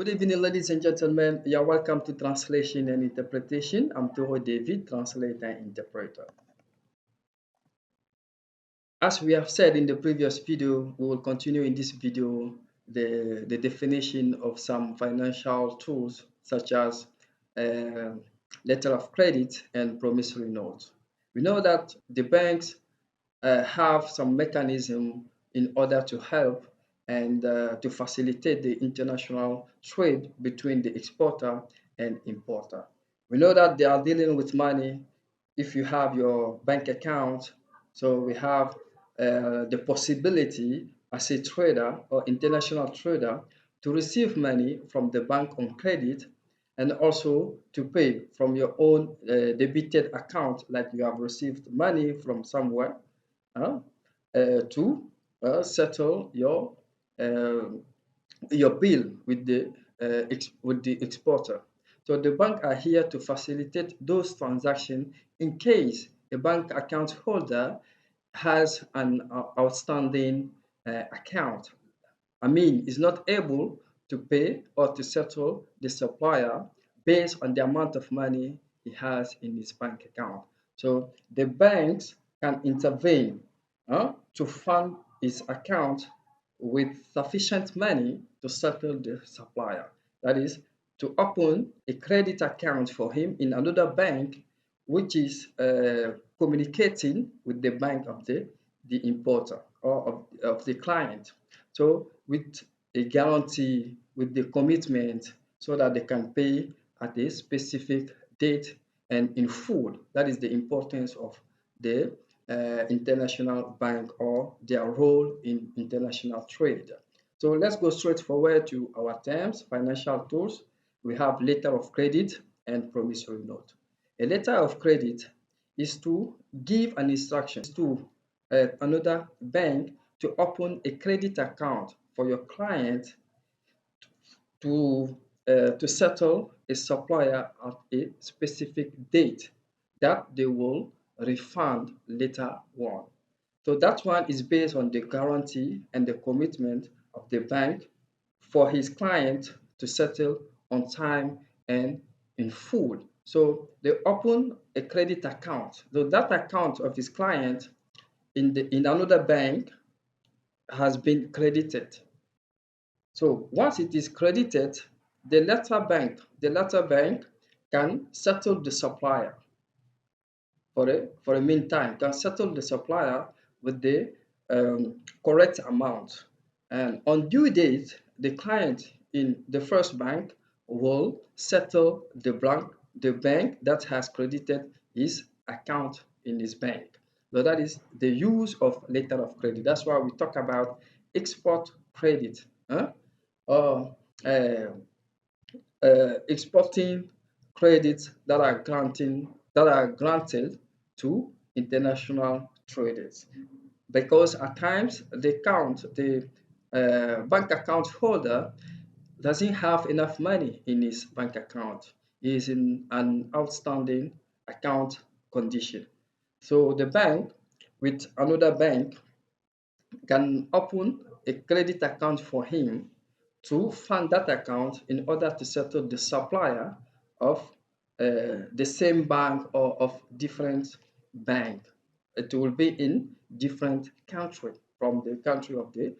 Good evening, ladies and gentlemen. You are welcome to Translation and Interpretation. I'm Toro David, translator and interpreter. As we have said in the previous video, we will continue in this video the definition of some financial tools such as uh, letter of credit and promissory note. We know that the banks have some mechanism in order to help and to facilitate the international trade between the exporter and importer. We know that they are dealing with money if you have your bank account. So we have the possibility as a trader or international trader to receive money from the bank on credit and also to pay from your own debited account, like you have received money from somewhere uh, to settle uh, your bill with the exporter. So the bank are here to facilitate those transactions in case a bank account holder has an outstanding account. I mean, is not able to pay or to settle the supplier based on the amount of money he has in his bank account. So the banks can intervene to fund his account with sufficient money to settle the supplier. That is, to open a credit account for him in another bank, which is communicating with the bank of the importer or of the client. So with a guarantee, with the commitment, so that they can pay at a specific date and in full. That is the importance of the international bank or their role in international trade. So let's go straight forward to our terms, financial tools. We have letter of credit and promissory note. A letter of credit is to give an instruction to another bank to open a credit account for your client to settle a supplier at a specific date that they will refund later on. So that one is based on the guarantee and the commitment of the bank for his client to settle on time and in full. So they open a credit account. So that account of his client in another bank has been credited. So once it is credited, the latter bank can settle the supplier for a meantime, can settle the supplier with the correct amount. And on due date, the client in the first bank will settle the bank that has credited his account in his bank. So that is the use of letter of credit. That's why we talk about export credit, or uh, exporting credits that are granted to international traders, because at times the bank account holder doesn't have enough money in his bank account. He is in an outstanding account condition. So the bank with another bank can open a credit account for him to fund that account in order to settle the supplier of the same bank or of different bank. It will be in different country from the country of the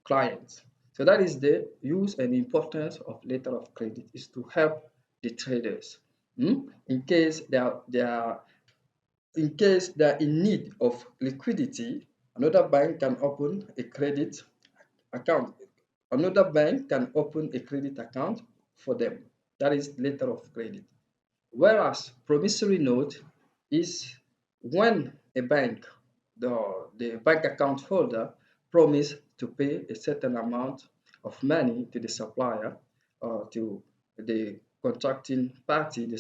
client. So that is the use and importance of letter of credit, is to help the traders. In case they're in need of liquidity, another bank can open a credit account. Another bank can open a credit account for them. That is letter of credit. Whereas promissory note is when a bank, the bank account holder, promise to pay a certain amount of money to the supplier or to the contracting party, the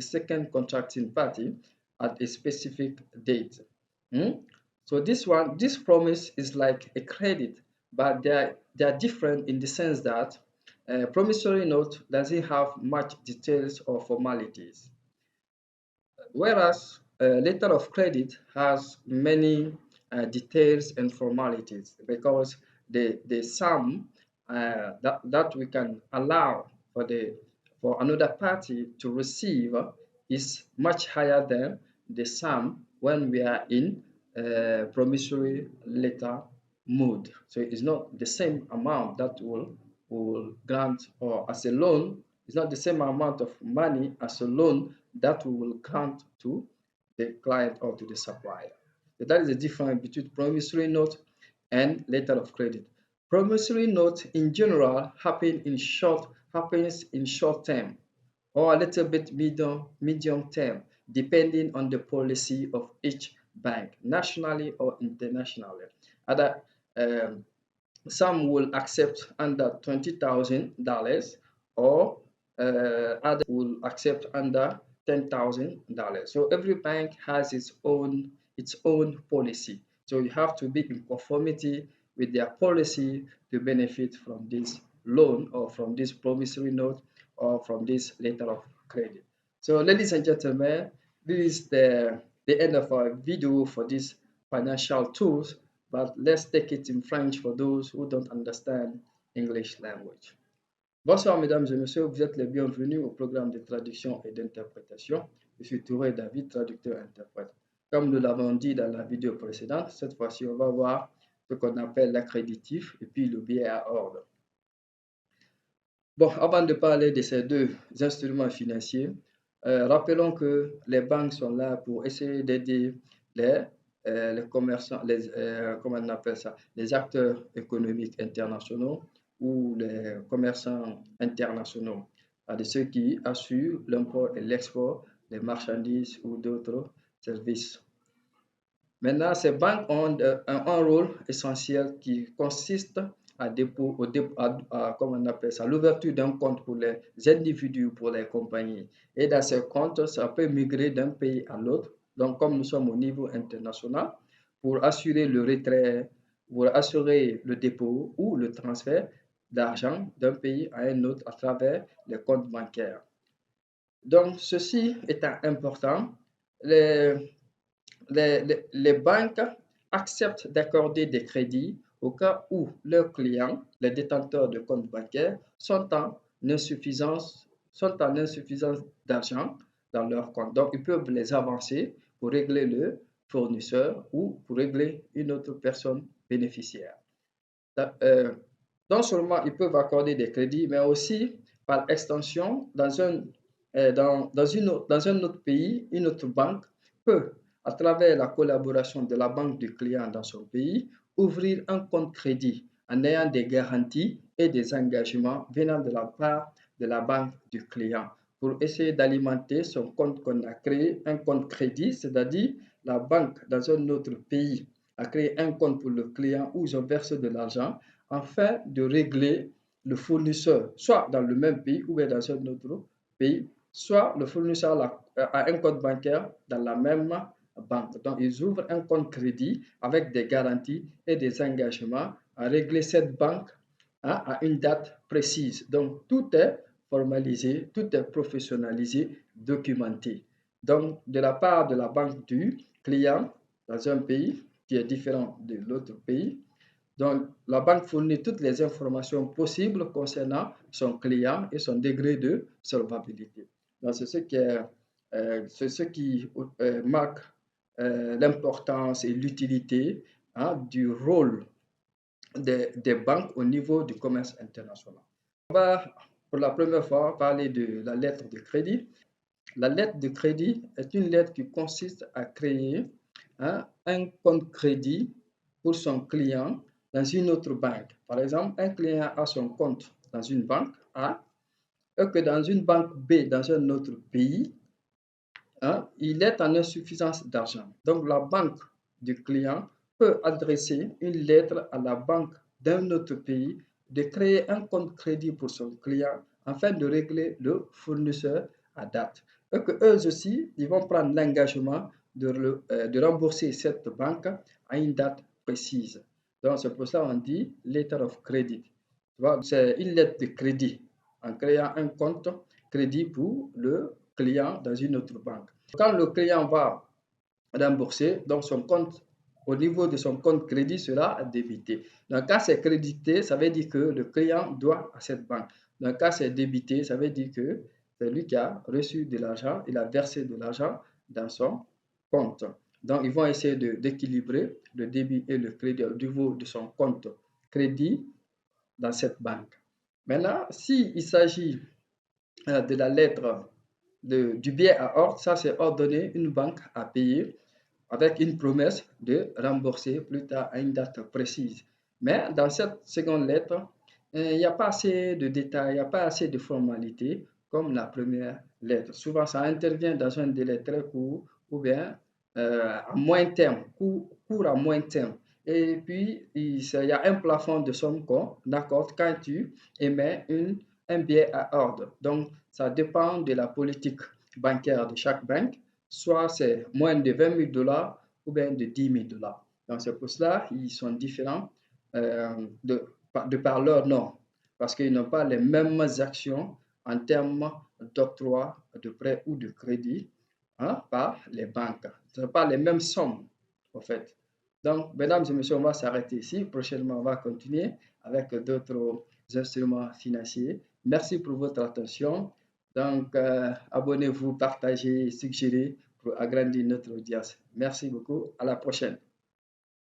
second contracting party, at a specific date. So this promise is like a credit, but they are different in the sense that promissory note doesn't have much details or formalities, whereas a letter of credit has many details and formalities, because the sum that we can allow for another party to receive is much higher than the sum when we are in promissory letter mode. So it's not the same amount that will grant, or as a loan, it's not the same amount of money as a loan that we will grant to the client or to the supplier. So that is the difference between promissory note and letter of credit. Promissory note in general happens in short term or a little bit medium term, depending on the policy of each bank, nationally or internationally. Other um, Some will accept under $20,000, or others will accept under $10,000. So every bank has its own policy. So you have to be in conformity with their policy to benefit from this loan, or from this promissory note, or from this letter of credit. So ladies and gentlemen, this is the end of our video for these financial tools, but let's take it in French for those who don't understand English language. Bonsoir mesdames et messieurs, vous êtes les bienvenus au programme de traduction et d'interprétation. Je suis Touré David, traducteur-interprète. Comme nous l'avons dit dans la vidéo précédente, cette fois-ci on va voir ce qu'on appelle l'accréditif et puis le billet à ordre. Bon, avant de parler de ces deux instruments financiers, rappelons que les banques sont là pour essayer d'aider les commerçants, comment on appelle ça, les acteurs économiques internationaux ou les commerçants internationaux, de ceux qui assurent l'import et l'export des marchandises ou d'autres services. Maintenant, ces banques ont un rôle essentiel qui consiste comment on appelle ça, l'ouverture d'un compte pour les individus, pour les compagnies. Et dans ces comptes, ça peut migrer d'un pays à l'autre. Donc, comme nous sommes au niveau international, pour assurer le retrait, pour assurer le dépôt ou le transfert d'argent d'un pays à un autre à travers les comptes bancaires. Donc, ceci étant important, les banques acceptent d'accorder des crédits au cas où leurs clients, les détenteurs de comptes bancaires, sont en insuffisance d'argent dans leur compte. Donc, ils peuvent les avancer pour régler le fournisseur ou pour régler une autre personne bénéficiaire. Non seulement ils peuvent accorder des crédits, mais aussi, par extension, dans un autre pays, une autre banque peut, à travers la collaboration de la banque du client dans son pays, ouvrir un compte crédit en ayant des garanties et des engagements venant de la part de la banque du client pour essayer d'alimenter son compte qu'on a créé, un compte crédit, c'est-à-dire la banque dans un autre pays a créé un compte pour le client où ils ont versé de l'argent afin de régler le fournisseur, soit dans le même pays ou dans un autre pays, soit le fournisseur a un compte bancaire dans la même banque. Donc, ils ouvrent un compte crédit avec des garanties et des engagements à régler cette banque à une date précise. Donc, tout est formalisé, tout est professionnalisé, documenté. Donc, de la part de la banque du client dans un pays qui est différent de l'autre pays, donc la banque fournit toutes les informations possibles concernant son client et son degré de solvabilité. Donc, c'est ce qui marque l'importance et l'utilité du rôle des banques au niveau du commerce international. On va pour la première fois parler de la lettre de crédit. La lettre de crédit est une lettre qui consiste à créer un compte crédit pour son client dans une autre banque. Par exemple, un client a son compte dans une banque A et que dans une banque B dans un autre pays, il est en insuffisance d'argent. Donc, la banque du client peut adresser une lettre à la banque d'un autre pays de créer un compte crédit pour son client afin de régler le fournisseur à date. Et que eux aussi, ils vont prendre l'engagement de rembourser cette banque à une date précise. Donc, c'est pour ça qu'on dit letter of credit. C'est une lettre de crédit en créant un compte crédit pour le client dans une autre banque. Quand le client va rembourser, donc son compte au niveau de son compte crédit sera débité. Donc, quand c'est crédité, ça veut dire que le client doit à cette banque. Donc, quand c'est débité, ça veut dire que c'est lui qui a reçu de l'argent, il a versé de l'argent dans son compte. Donc, ils vont essayer d'équilibrer le débit et le crédit au niveau de son compte crédit dans cette banque. Maintenant, s'il s'agit de la lettre du bien à ordre, ça c'est ordonner une banque à payer avec une promesse de rembourser plus tard à une date précise. Mais dans cette seconde lettre, il n'y a pas assez de détails, il n'y a pas assez de formalités comme la première lettre. Souvent, ça intervient dans un délai très court ou bien à moyen terme, court à moyen terme. Et puis, il y a un plafond de somme qu'on accorde quand tu émets un billet à ordre. Donc, ça dépend de la politique bancaire de chaque banque. Soit c'est moins de 20 000 dollars ou bien de 10 000 dollars. Donc, c'est pour cela qu'ils sont différents de par leur nom, parce qu'ils n'ont pas les mêmes actions en termes d'octroi de prêt ou de crédit par les banques. Ce ne sont pas les mêmes sommes, en fait. Donc, mesdames et messieurs, on va s'arrêter ici. Prochainement, on va continuer avec d'autres instruments financiers. Merci pour votre attention. Donc, abonnez-vous, partagez, suggérez pour agrandir notre audience. Merci beaucoup. À la prochaine.